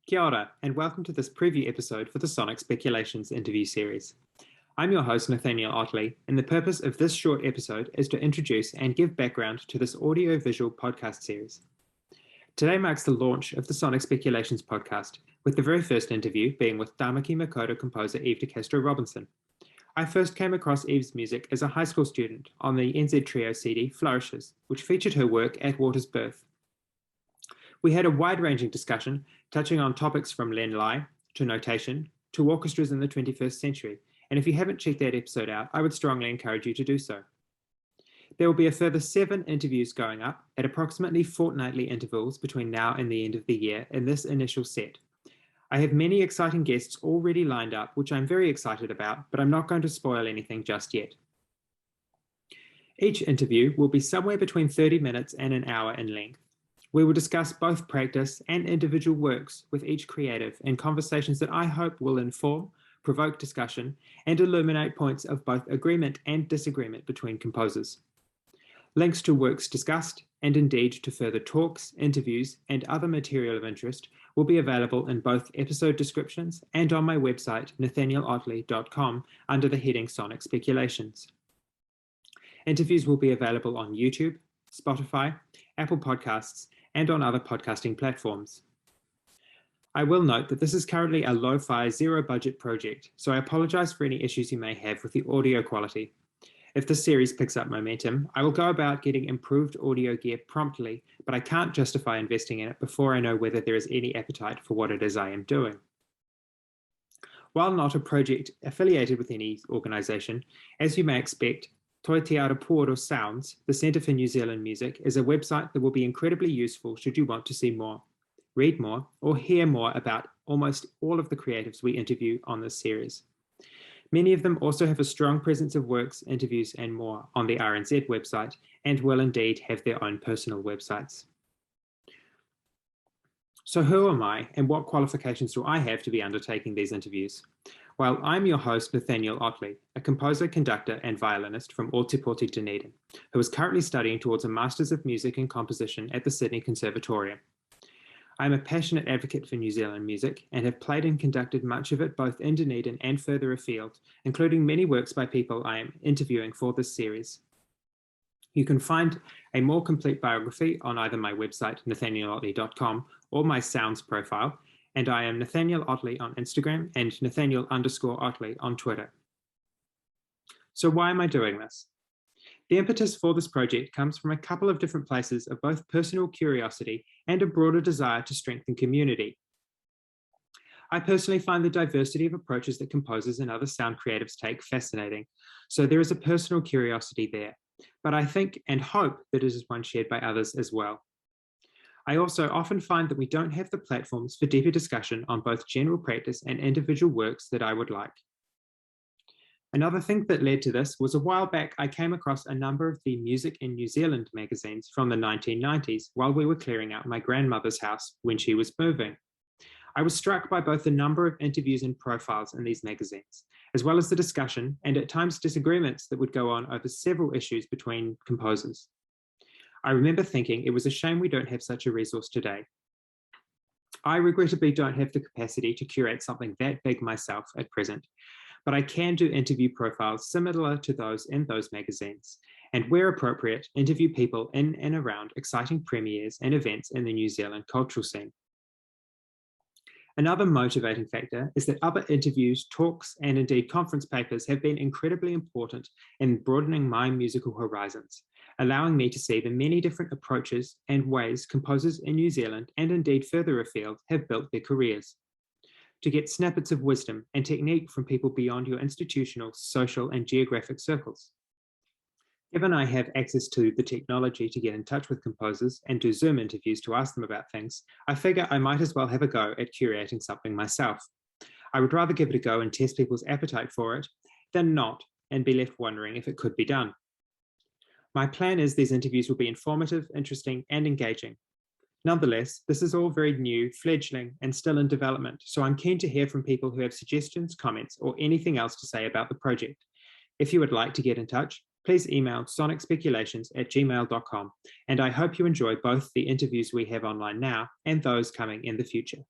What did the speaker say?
Kia ora, and welcome to this preview episode for the Sonic Speculations interview series. I'm your host, Nathaniel Otley, and the purpose of this short episode is to introduce and give background to this audio-visual podcast series. Today marks the launch of the Sonic Speculations podcast, with the very first interview being with Tamaki Makoto composer Eve de Castro Robinson. I first came across Eve's music as a high school student on the NZ Trio CD Flourishes, which featured her work at Water's birth. We had a wide-ranging discussion touching on topics from Len Lai to notation to orchestras in the 21st century, and if you haven't checked that episode out, I would strongly encourage you to do so. There will be a further 7 interviews going up at approximately fortnightly intervals between now and the end of the year in this initial set. I have many exciting guests already lined up, which I'm very excited about, but I'm not going to spoil anything just yet. Each interview will be somewhere between 30 minutes and an hour in length. We will discuss both practice and individual works with each creative in conversations that I hope will inform, provoke discussion, and illuminate points of both agreement and disagreement between composers. Links to works discussed, and indeed to further talks, interviews, and other material of interest will be available in both episode descriptions and on my website, nathanielOtley.com, under the heading Sonic Speculations. Interviews will be available on YouTube, Spotify, Apple Podcasts, and on other podcasting platforms. I will note that this is currently a lo-fi, zero-budget project, so I apologize for any issues you may have with the audio quality. If this series picks up momentum, I will go about getting improved audio gear promptly, but I can't justify investing in it before I know whether there is any appetite for what it is I am doing. While not a project affiliated with any organisation, as you may expect, Toi Te Arapuoro Sounds, the Centre for New Zealand Music, is a website that will be incredibly useful should you want to see more, read more, or hear more about almost all of the creatives we interview on this series. Many of them also have a strong presence of works, interviews, and more on the RNZ website, and will indeed have their own personal websites. So who am I, and what qualifications do I have to be undertaking these interviews? Well, I'm your host, Nathaniel Otley, a composer, conductor, and violinist from Ōtepoti, Dunedin, who is currently studying towards a Masters of Music and Composition at the Sydney Conservatorium. I'm a passionate advocate for New Zealand music and have played and conducted much of it both in Dunedin and further afield, including many works by people I am interviewing for this series. You can find a more complete biography on either my website, nathanielOtley.com, or my Sounds profile, and I am Nathaniel Otley on Instagram and Nathaniel_Otley on Twitter. So why am I doing this? The impetus for this project comes from a couple of different places of both personal curiosity and a broader desire to strengthen community. I personally find the diversity of approaches that composers and other sound creatives take fascinating, so there is a personal curiosity there, but I think and hope that it is one shared by others as well. I also often find that we don't have the platforms for deeper discussion on both general practice and individual works that I would like. Another thing that led to this was a while back I came across a number of the Music in New Zealand magazines from the 1990s while we were clearing out my grandmother's house when she was moving. I was struck by both the number of interviews and profiles in these magazines, as well as the discussion and at times disagreements that would go on over several issues between composers. I remember thinking it was a shame we don't have such a resource today. I regrettably don't have the capacity to curate something that big myself at present, but I can do interview profiles similar to those in those magazines, and where appropriate, interview people in and around exciting premieres and events in the New Zealand cultural scene. Another motivating factor is that other interviews, talks, and indeed conference papers have been incredibly important in broadening my musical horizons, allowing me to see the many different approaches and ways composers in New Zealand and indeed further afield have built their careers. To get snippets of wisdom and technique from people beyond your institutional, social, and geographic circles. Given I have access to the technology to get in touch with composers and do Zoom interviews to ask them about things, I figure I might as well have a go at curating something myself. I would rather give it a go and test people's appetite for it than not and be left wondering if it could be done. My plan is these interviews will be informative, interesting, and engaging. Nonetheless, this is all very new, fledgling, and still in development, so I'm keen to hear from people who have suggestions, comments, or anything else to say about the project. If you would like to get in touch, please email sonicspeculations@gmail.com, and I hope you enjoy both the interviews we have online now and those coming in the future.